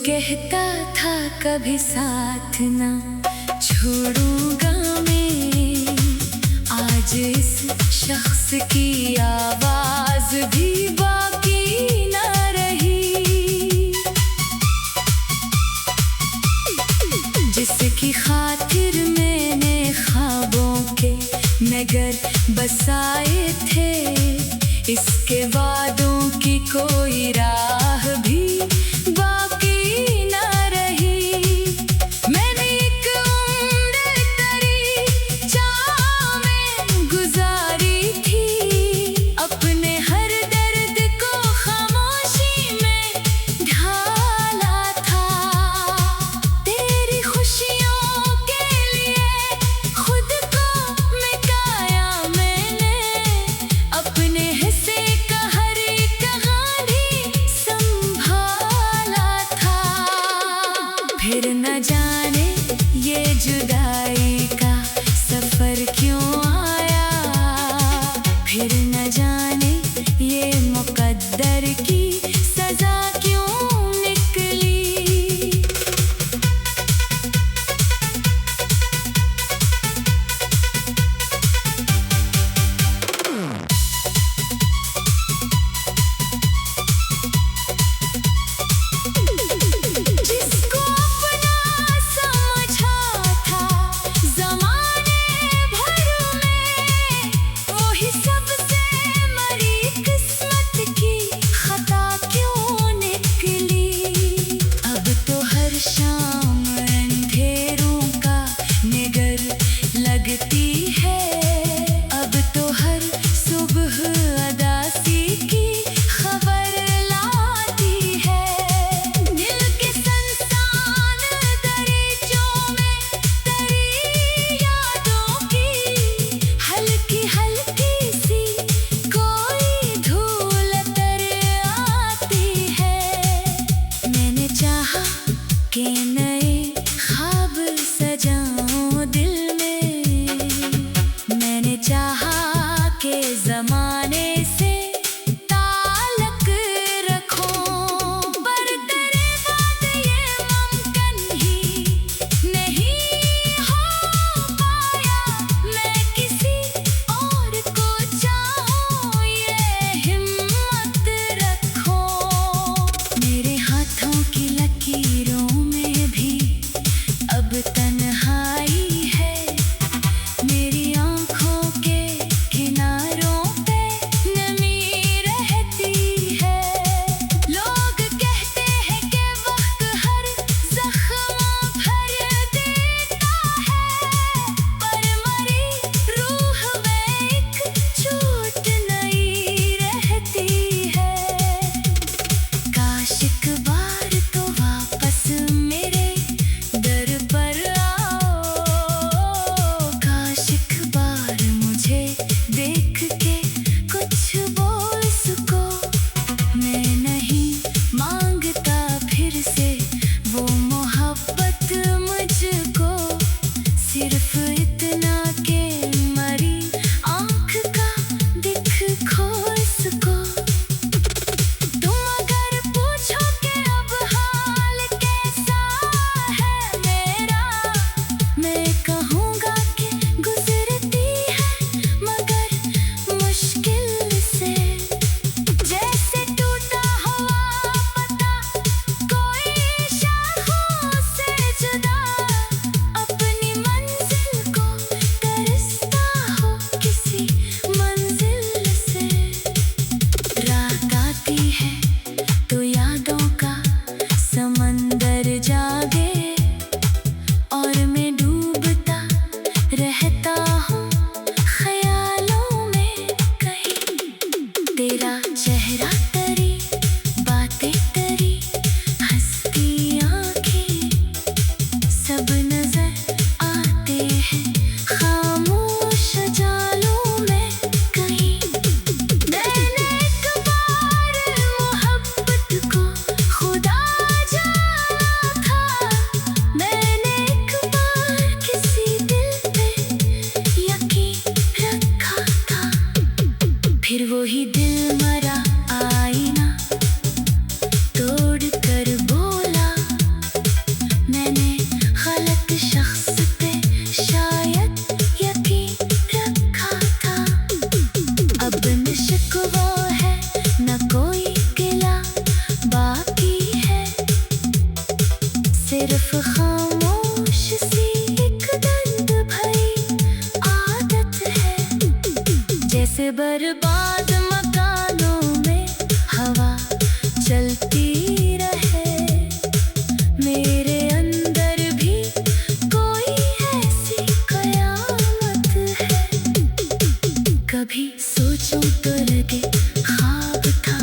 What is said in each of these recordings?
कहता था कभी साथ ना छोड़ूंगा मैं, आज इस शख्स की आवाज भी बाकी ना रही। जिसकी खातिर मैंने ख्वाबों के नगर बसाए थे, इसके वादों की कोई राह भी बाकी ना रही। मैंने एक उम्र तरी चाह में गुजारी थी, अपने हर दर्द को खामोशी में ढाला था। तेरी खुशियों के लिए खुद को मिटाया मैंने, अपने हिस्से का हर एक गाड़ी संभाला था। फिर न जाने ये जुदाई का सफर क्यों आया, फिर न जाने ये मुकद्दर की सजा क्यों निकली। जिसको अपना समझा था ज़माने भर में, वही सबसे मरी किस्मत की खता क्यों निकली। अब तो हर शाम अंधेरों का निगर लगती है, अब तो हर सुबह अदासी की खबर लाती है। दिल के संसान दरीचों में तेरी यादों की हल्की हल्की सी कोई धूल तर आती है। मैंने चाहा कि नए ख्वाब सजाऊं दिल में, मैंने चाहा कि ज़माने से ताल्लुक रखूं, पर तेरे बाद ये मुमकिन ही नहीं हो पाया। मैं किसी और को चाहूं ये हिम्मत रखूं, मेरे हाथों की लकीरों में भी अब तन्हाई है। मेरी आँखों के किनारों पे नमी रहती है। लोग कहते हैं कि वक्त हर ज़ख्म भर देता है, पर मरी रूह में एक चोट नई रहती है। काश एक बार तो वापस मेरे दर पर आओ, काश एक बार मुझे देख के कुछ बोल सको। मैं नहीं मांगता फिर से वो मोहब्बत मुझको, सिर्फ इतना के मरी आँख का दिख खोल सको। तुम अगर पूछो कि अब हाल कैसा है मेरा, मैं कहूँगा कि गुजरती है मगर मुश्किल से। जैसे टूटा हुआ पत्ता कोई शाखों से जुदा, अपनी मंजिल को तरसता हो किसी मंजिल से। रात आती है तो यादों का समंदर जागे, और मैं डूबता रहता हूँ ख्यालों में कहीं। तेरा चेहरा तरी, बातें तरी, हंसती आँखें, सब नजर आते हैं खामोश जालों में कहीं। मैंने एक बार मोहब्बत को खुदा जाना था, मैंने एक बार किसी दिल पे यकीन रखा था, फिर वही दिल मरा आईना तोड़ कर बोला न शिकवा है न कोई गिला बाकी है, सिर्फ खामोश सी एक दर्द भरी आदत है। जैसे बर्बाद मकानों में हवा चलती रहे, मेरे अंदर भी कोई ऐसी कयामत है। कभी सोचूं तो लगे ख्वाब था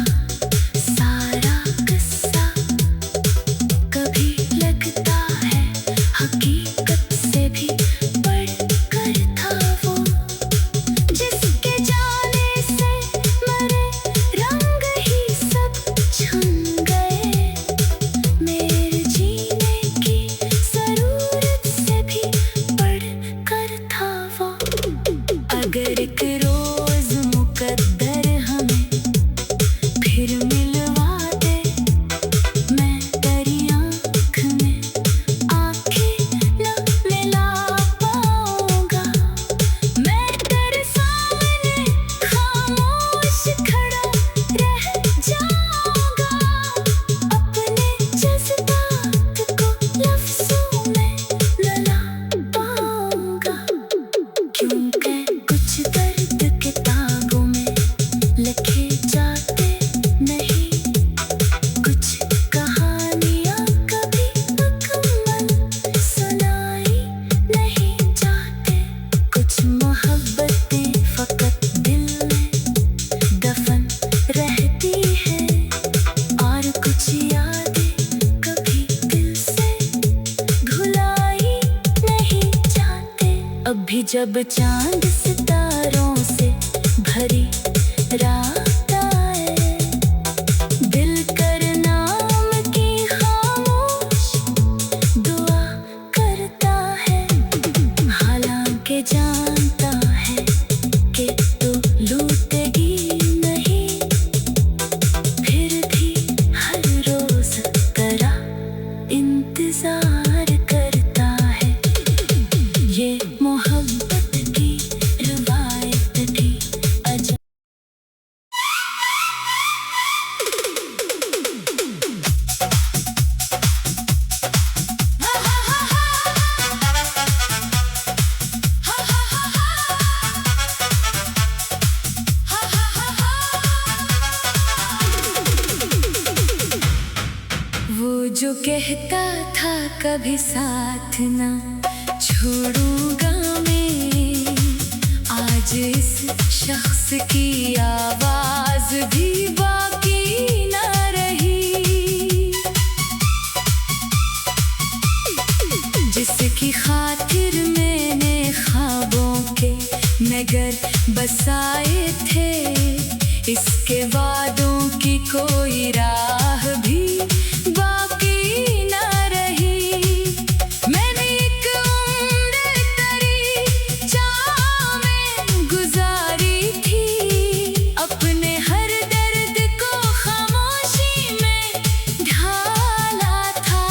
सारा किस्सा, कभी लगता है हकीकत से भी बढ़कर था वो। जिसके जाने से मरे रंग ही सब छुन गए, मेरे जीने की जरूरत से भी बढ़कर था वो। अगर एक रोज मुकद्दर हमें फिर मिलवा दे, मैं तेरी आँख में आँखें न मिला पाऊंगा। मैं तेरे सामने खामोश खड़ा रह जाऊंगा, अपने जज्बात को लफ्जों में न ला पाऊंगा। क्योंकि कुछ दर्द किताबों में लिखे जाते नहीं, कुछ कहानियाँ कभी मुकम्मल सुनाई नहीं जाते, कुछ मोहब्बतें फकत दिल में दफन रहती हैं, और कुछ यादें कभी दिल से भुलाई नहीं जाते। अभी जब चांद सितारों से भरी रात आए, दिल कर नाम की खामोश दुआ करता है, हालांकि जानता है कि तू लूटेगी नहीं, फिर भी हर रोज तरह इंतजार करता है। ये मोहब्बत की रवायत थी अजब। वो जो कहता था कभी साथ ना छोड़ूंगा मैं, आज इस शख्स की आवाज भी बाकी ना रही। जिसकी खातिर मैंने ख्वाबों के नगर बसाए थे, इसके वादों की कोई राह भी बाकी ना रही। मैंने एक उम्र तेरी चाह में गुजारी थी, अपने हर दर्द को खामोशी में ढाला था।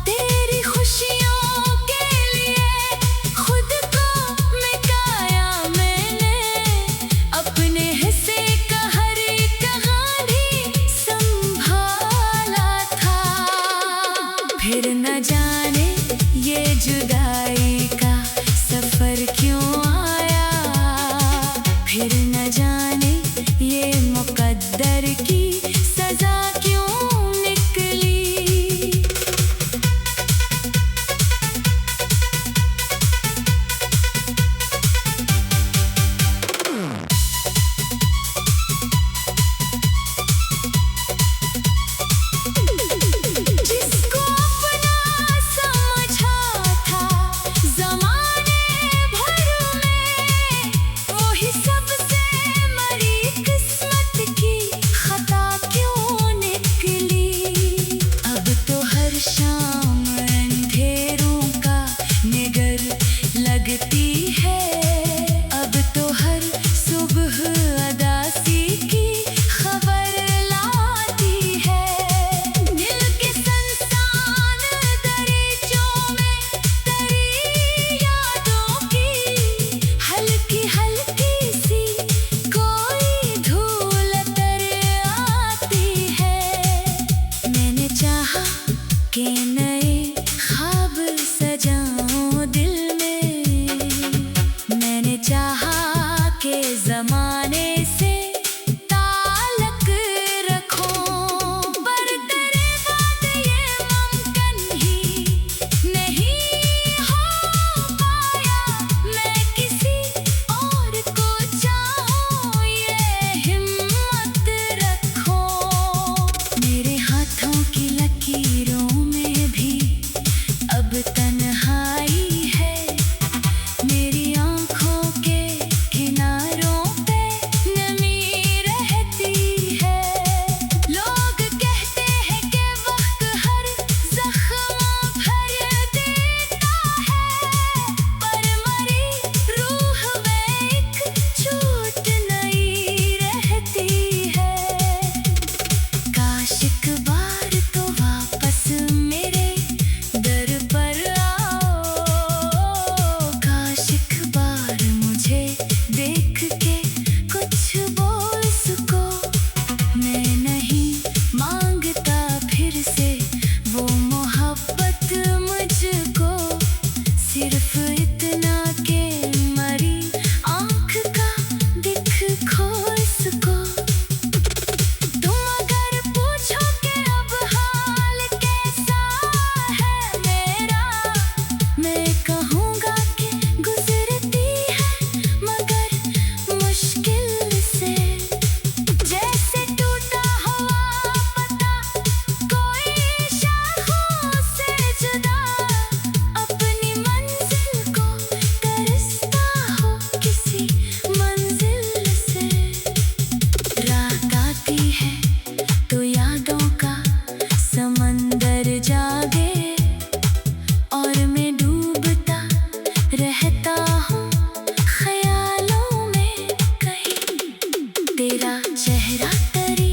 तेरी खुशियों के लिए खुद को मिटाया मैंने, अपने हिस्से का हर एक गाली संभाला था। फिर न जाने ये जुदाई का सफर क्यों आया, फिर न जाने ये मुकद्दर की सजा क्यों निकली। जिसको अपना समझा था ज़माने भर में, वही सबसे मरी किस्मत की खता तेरा चेहरा तरी,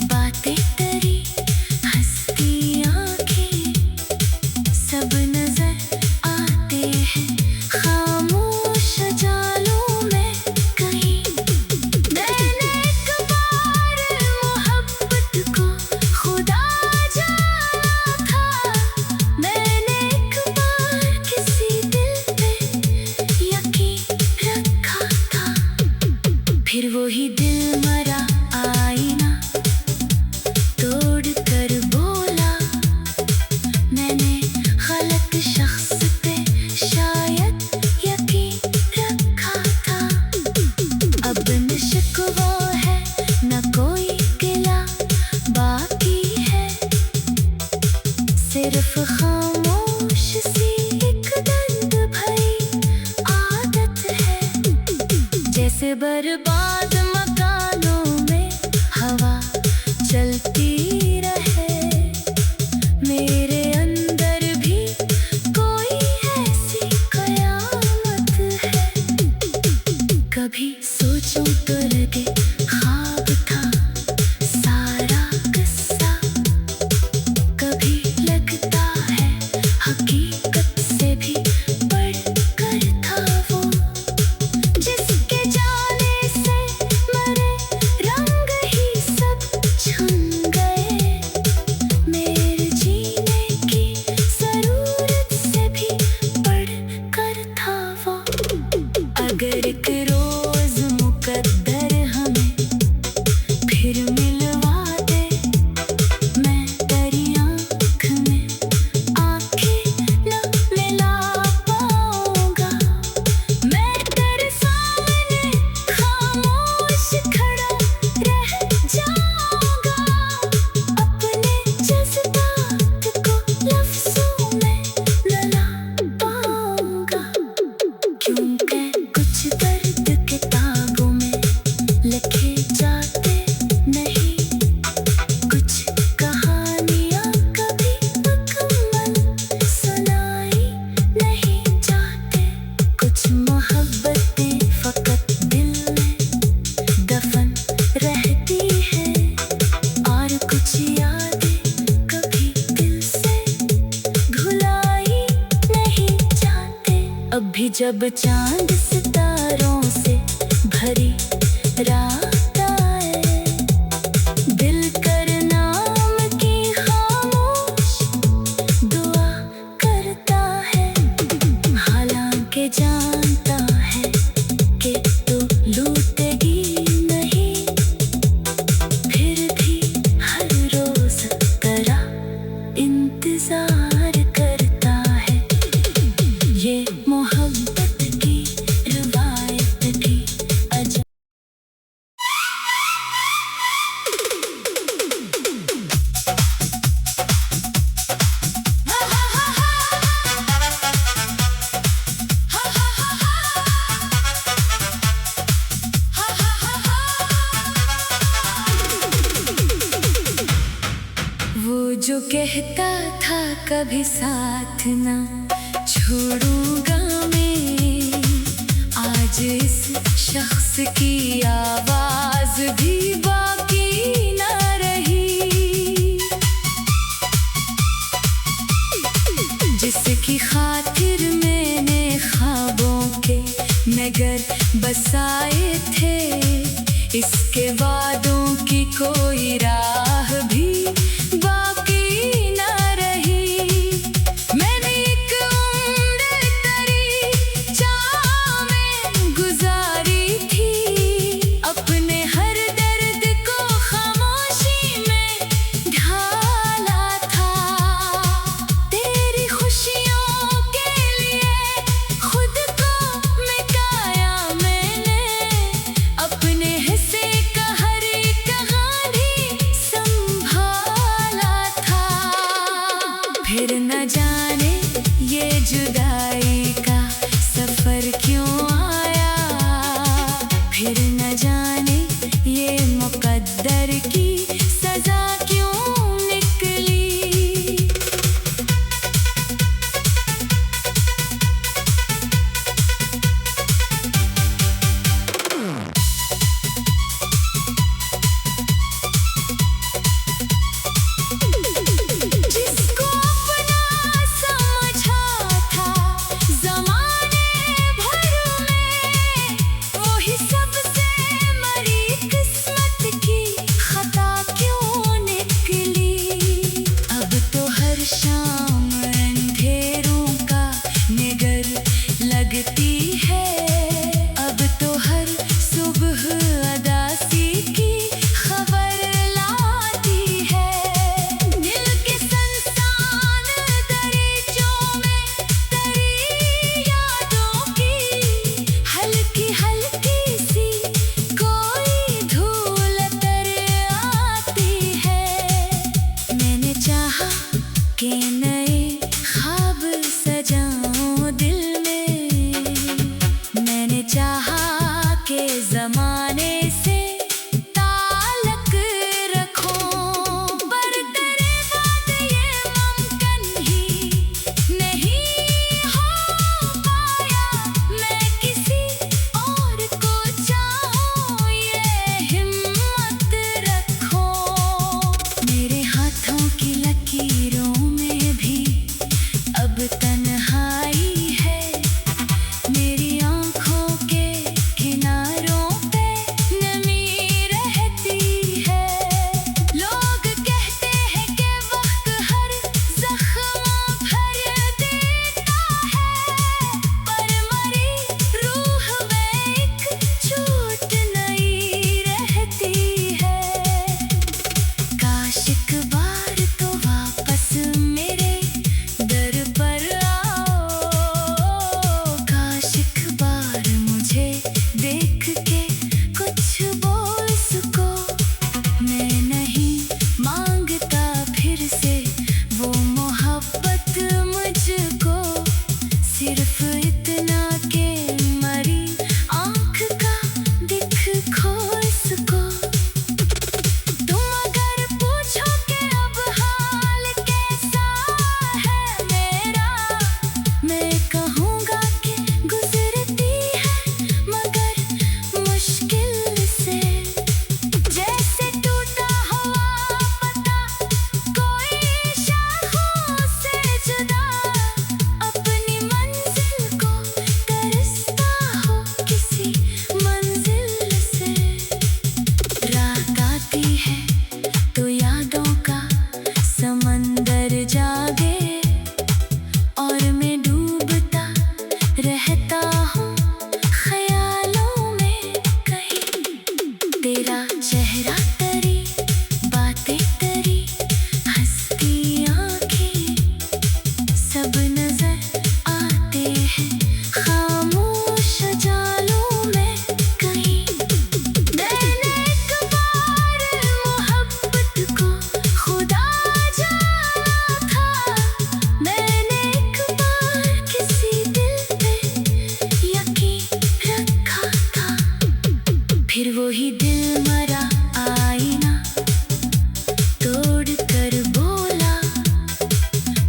बातें तरी, हंसती आंखें, सब नजर आते हैं खामोश जालों में कहीं। मैंने एक बार मोहब्बत को खुदा जाना था, मैंने एक बार किसी दिल पे यकीन रखा था। फिर वही दिल मरा आईना तोड़ कर बोला, मैंने गलत शख्स पे शायद यकीन रखा था। अब न शिकवा है न कोई गिला बाकी है, सिर्फ खामोश सी एक दर्द भरी आदत है। जैसे बर्बाद मकानों में हवा चलती रहे, मेरे अंदर भी कोई ऐसी कयामत है। कभी सोचूं तो लगे ख्वाब था सारा किस्सा, कभी लगता है हकीकत से भी बढ़कर था वो। जिसके जाने से मरे रंग ही सब छन गए, मेरे जीने की जरूरत से भी बढ़कर था वो। अगर एक रोज मुकद्दर हमें फिर मिलवा दे, मैं तेरी आँख में आँखें न मिला पाऊंगा, मैं तेरे सामने खामोश खड़ा रह जाऊंगा। अपने जज्बात को लफ्जों में न ला पाऊंगा, क्योंकि कुछ दर्द किताबों में लिखे जाते नहीं, कुछ कहानियाँ कभी मुकम्मल सुनाई नहीं जाते, कुछ मोहब्बतें फकत दिल में दफन रहती हैं, और कुछ यादें कभी दिल से भुलाई नहीं जाते। अभी जब चांद सितारों से भरी रात आए, दिल कर नाम की खामोश दुआ करता है, हालांकि जानता है कि तू लूटेगी नहीं, फिर भी हर रोज तेरा इंतजार करता है। ये मोहब्बत की रिवायत भी अजब। वो जो कहता था कभी साथ ना छोड़ूंगा मैं, आज इस शख्स की आवाज भी बाकी ना रही, जिसकी खातिर मैंने ख्वाबों के नगर बसाए थे, इसके वादों की कोई राह भी बाकी ना रही। मैंने एक उम्र तेरी चाह में गुजारी थी, अपने हर दर्द को खामोशी में ढाला था, तेरी खुशियों के लिए खुद को मिटाया मैंने, अपने हिस्से का हर एक कहानी तेरा चेहरा तरी, बातें तरी, हंसती आंखें, सब नजर आते हैं खामोश जालों में कहीं। मैंने एक बार मोहब्बत को खुदा जाना था, मैंने एक बार किसी दिल पे यकीन रखा था। फिर वही दिल मरा आईना तोड़ कर बोला,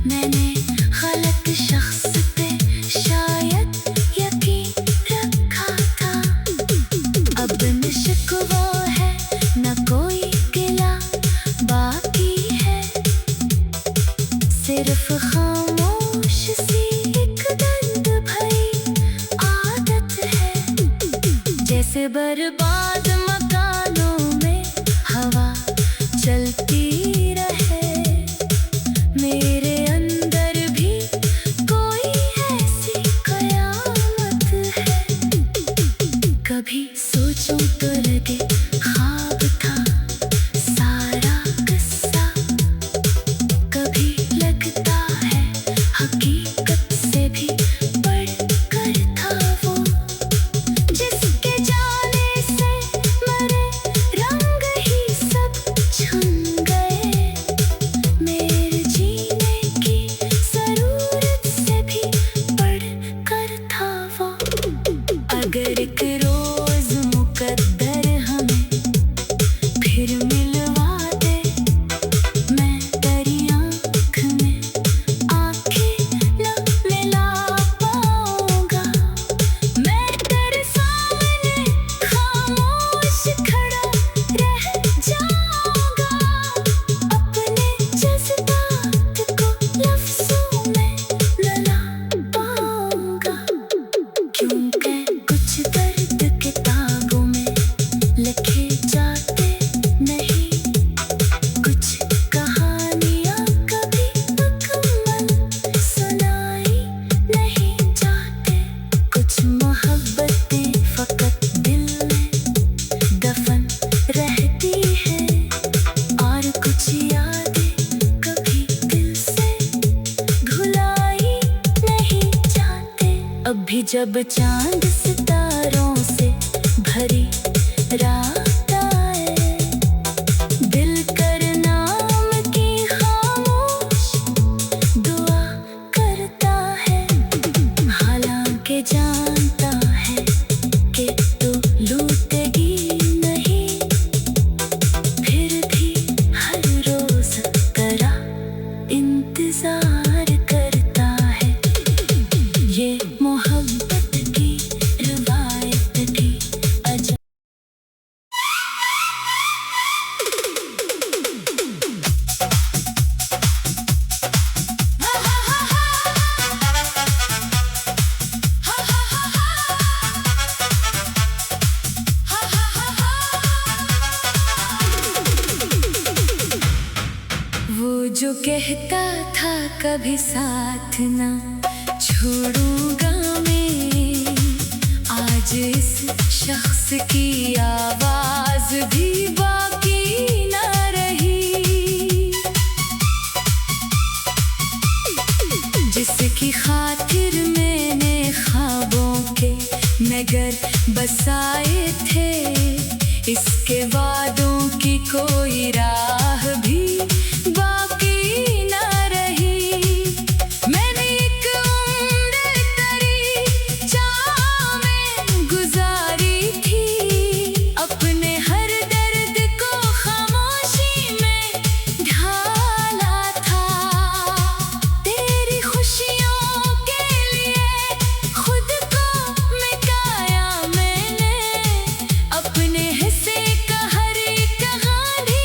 मैंने गलत शख्स पे शायद यकीन रखा था। अब न शिकवा है न कोई गिला बाकी है, सिर्फ खामोश सी एक दर्द भरी आदत है। जैसे बर्बाद मकानों में हवा चलती रहे, मेरे अंदर भी कोई ऐसी कयामत है। कभी सोचूं तो लगे ख्वाब था सारा किस्सा, कभी लगता है हकीकत से भी बढ़कर था वो। जिसके जाने से मरे रंग ही सब छन गए, मेरे जीने की जरूरत से भी बढ़कर था वो। अगर एक रोज मुकद्दर हमें फिर मिलवा दे, मैं तेरी आँख में आँखें न मिला पाऊंगा। मैं तेरे सामने खामोश खड़ा रह जाऊंगा, अपने जज्बात को लफ्जों में न ला पाऊंगा। क्योंकि कुछ दर्द किताबों में लिखे जाते नहीं, कुछ कहानियाँ कभी मुकम्मल सुनाई नहीं जाते, कुछ मोहब्बतें फकत दिल में दफन रहती है, और कुछ यादें कभी दिल से भुलाई नहीं जाते। अभी जब चांद सितारों से भरी रात आए, दिल कर नाम की खामोश दुआ करता है, हालांकि जानता है कि तू लूटेगी नहीं, फिर भी हर रोज तेरा इंतजार करता है। ये मोहब्बत की रिवायत थी अजब। वो जो कहता था कभी साथ ना छोड़ूंगा मैं, आज इस शख्स की आवाज भी बाकी ना रही। जिसकी खातिर मैंने ख्वाबों के नगर बसाए थे, इसके वादों की कोई राह भी बाकी ना रही। मैंने एक उम्र तेरी चाह में गुजारी थी, अपने हर दर्द को खामोशी में ढाला था। तेरी खुशियों के लिए खुद को मिटाया मैंने, अपने हिस्से का हर एक कहानी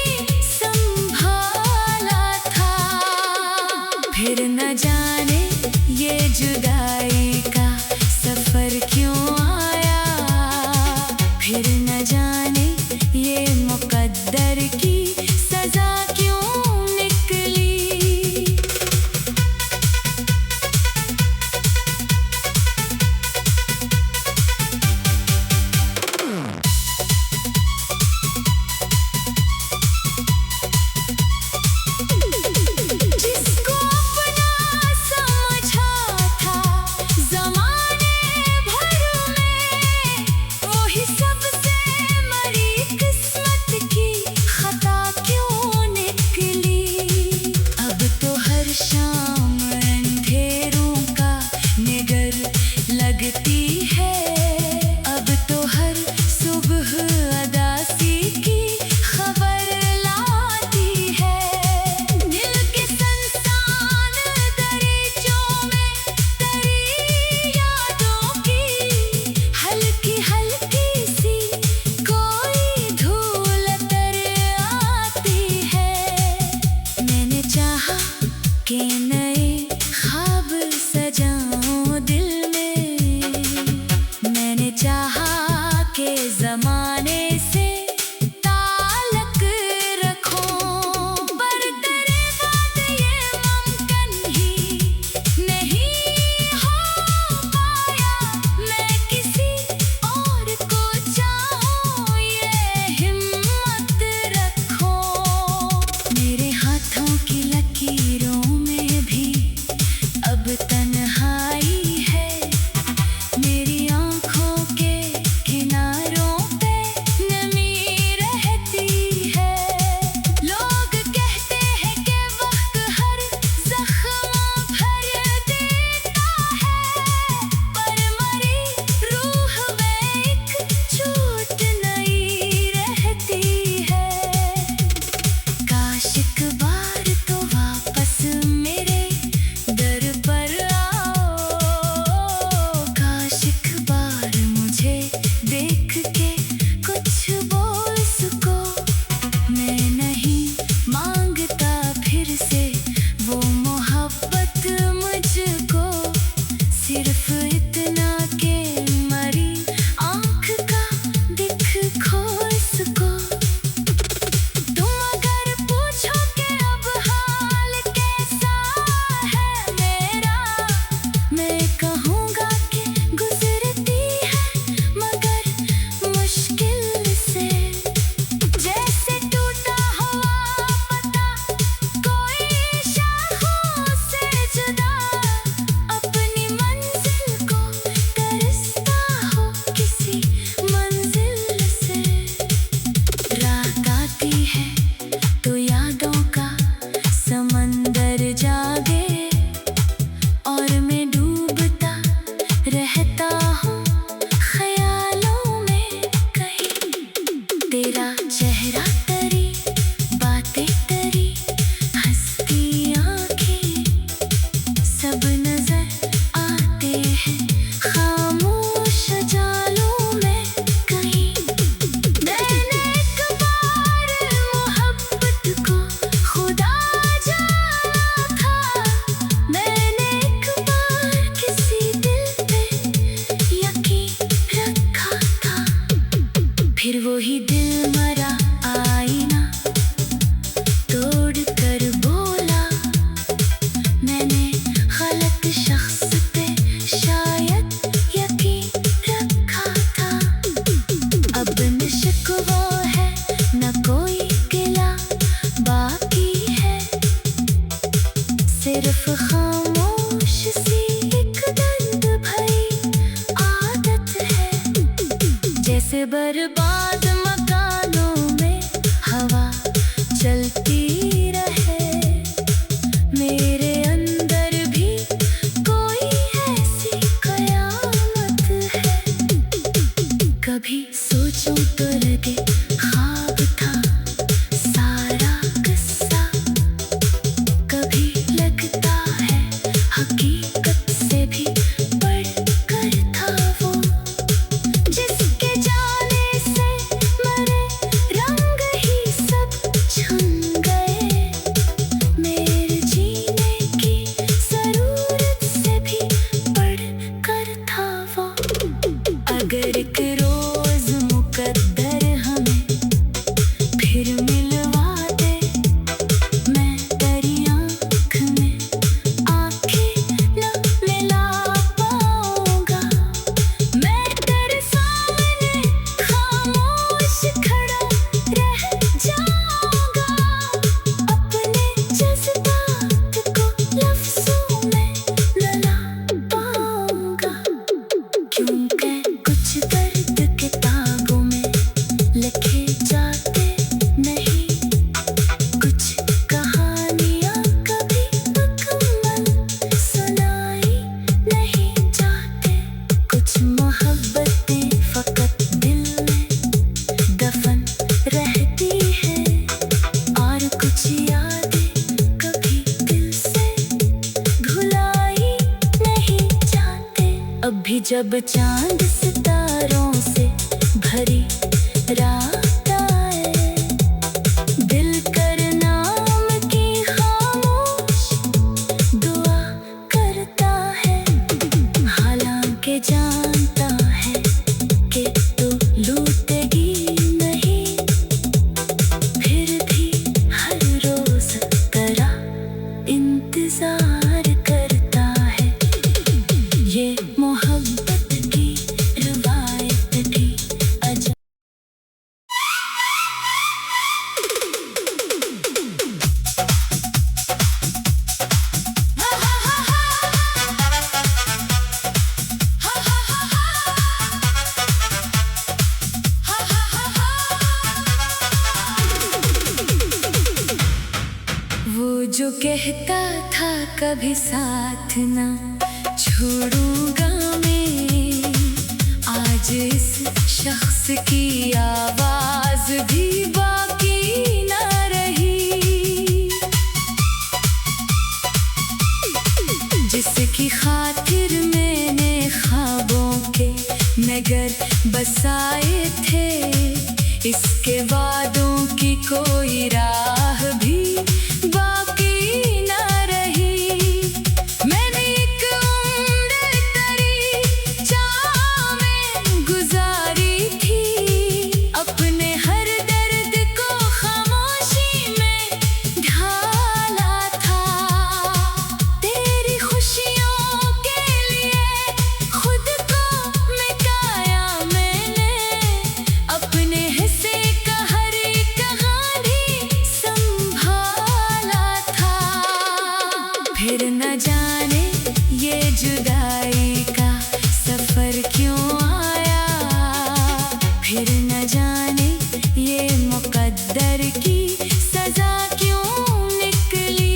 चेहरा तरी, बातें तरी, हंसती आंखें, सब नजर आते हैं खामोश जालों में कहीं। मैंने एक बार मोहब्बत को खुदा जाना था, मैंने एक बार किसी दिल पे यकीन रखा था। फिर वही दिल मरा आईना तोड़ कर बोला, मैंने गलत शख्स पे शायद यकीन रखा था। अब न शिकवा है न कोई गिला बाकी है, सिर्फ खामोश सी एक दर्द भरी आदत है। जैसे बर्बाद मकानों में हवा चलती रहे, मेरे अंदर भी कोई ऐसी कयामत है। कभी सोचूं तो लगे ख्वाब था सारा किस्सा, कभी लगता है हकीकत से भी बढ़कर था वो। जिसके जाने से मरे रंग ही सब छुन गए, मेरे जीने की जरूरत से भी बढ़कर था वो। अगर एक रोज मुकद्दर हमें फिर मिलवा दे, मैं तेरी आँख में आँखें न मिला पाऊंगा। मैं तेरे सामने खामोश खड़ा रह जाऊंगा, अपने जज्बात को लफ्जों में न ला पाऊंगा। क्योंकि कुछ दर्द किताबों में लिखे जाते नहीं, कुछ कहानियाँ कभी मुकम्मल सुनाई नहीं जाते, कुछ मोहब्बतें फकत दिल में दफन रहती है, और कुछ यादें कभी दिल से भुलाई नहीं जाते। अभी जब चांद सितारों से भरी रात आए, दिल कर नाम की खामोश दुआ करता है, हालांकि जानता है कि तू लूटेगी नहीं, फिर भी हर रोज तेरा इंतजार करता है। ये मोहब्बत की रवायत थी अजब। वो जो कहता था कभी साथ ना छोड़ूंगा मैं, आज इस शख्स की आवाज भी बाकी ना रही। जिसकी खातिर मैंने ख्वाबों के नगर बसाए थे, इसके वादों की कोई राह भी बाकी ना रही। मैंने एक उम्र तेरी चाह में गुजारी थी, अपने हर दर्द को खामोशी में ढाला था। तेरी खुशियों के लिए खुद को मिटाया मैंने, अपने हिस्से का हर एक कहानी संभाला था। फिर न जाने ये जुदाई का सफर क्यों आया, फिर न जाने ये मुकद्दर की सजा क्यों निकली।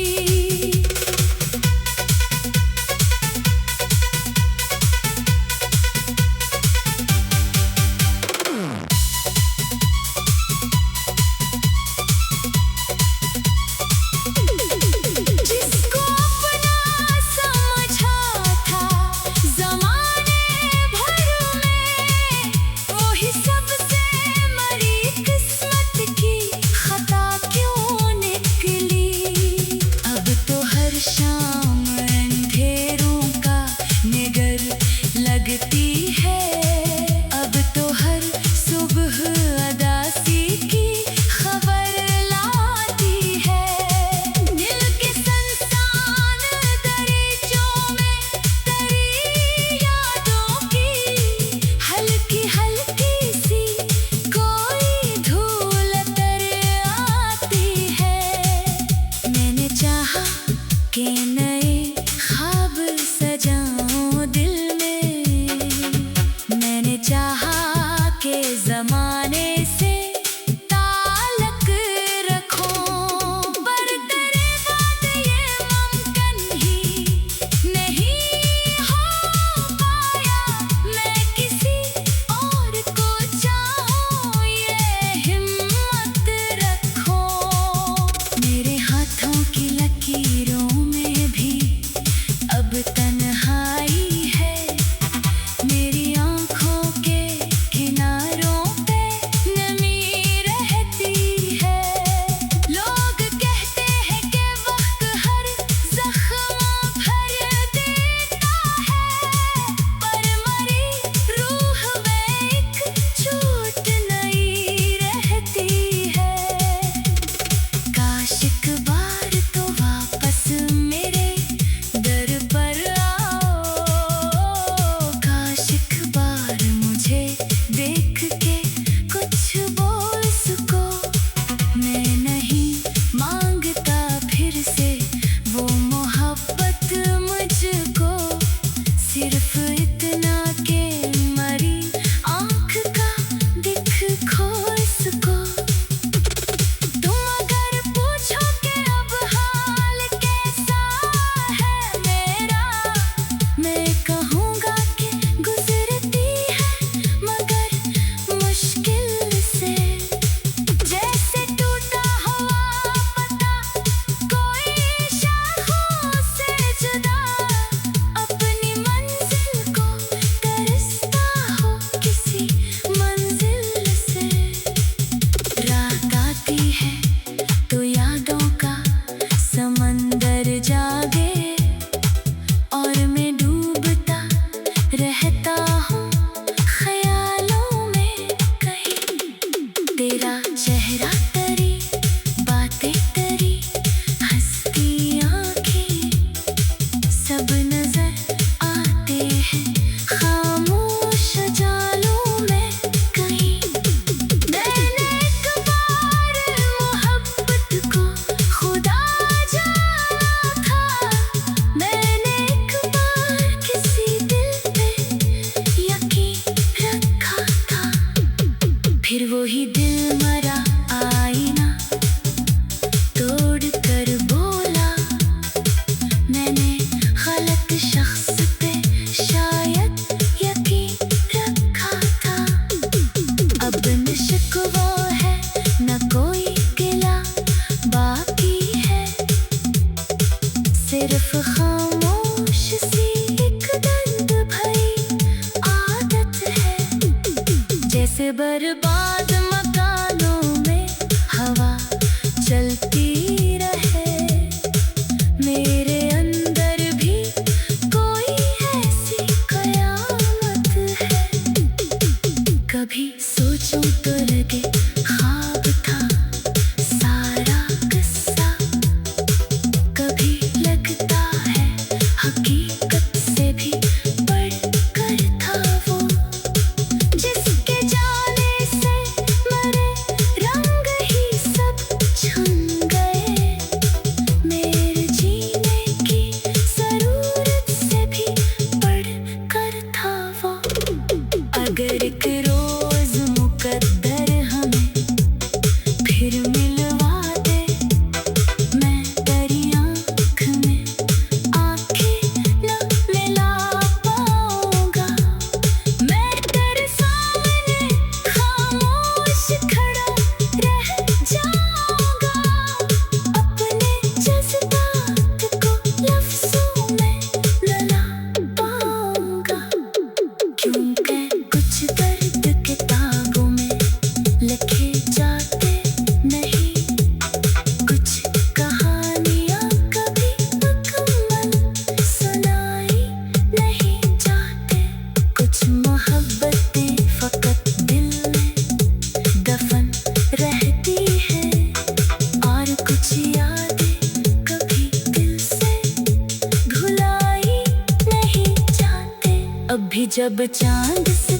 जब चांद से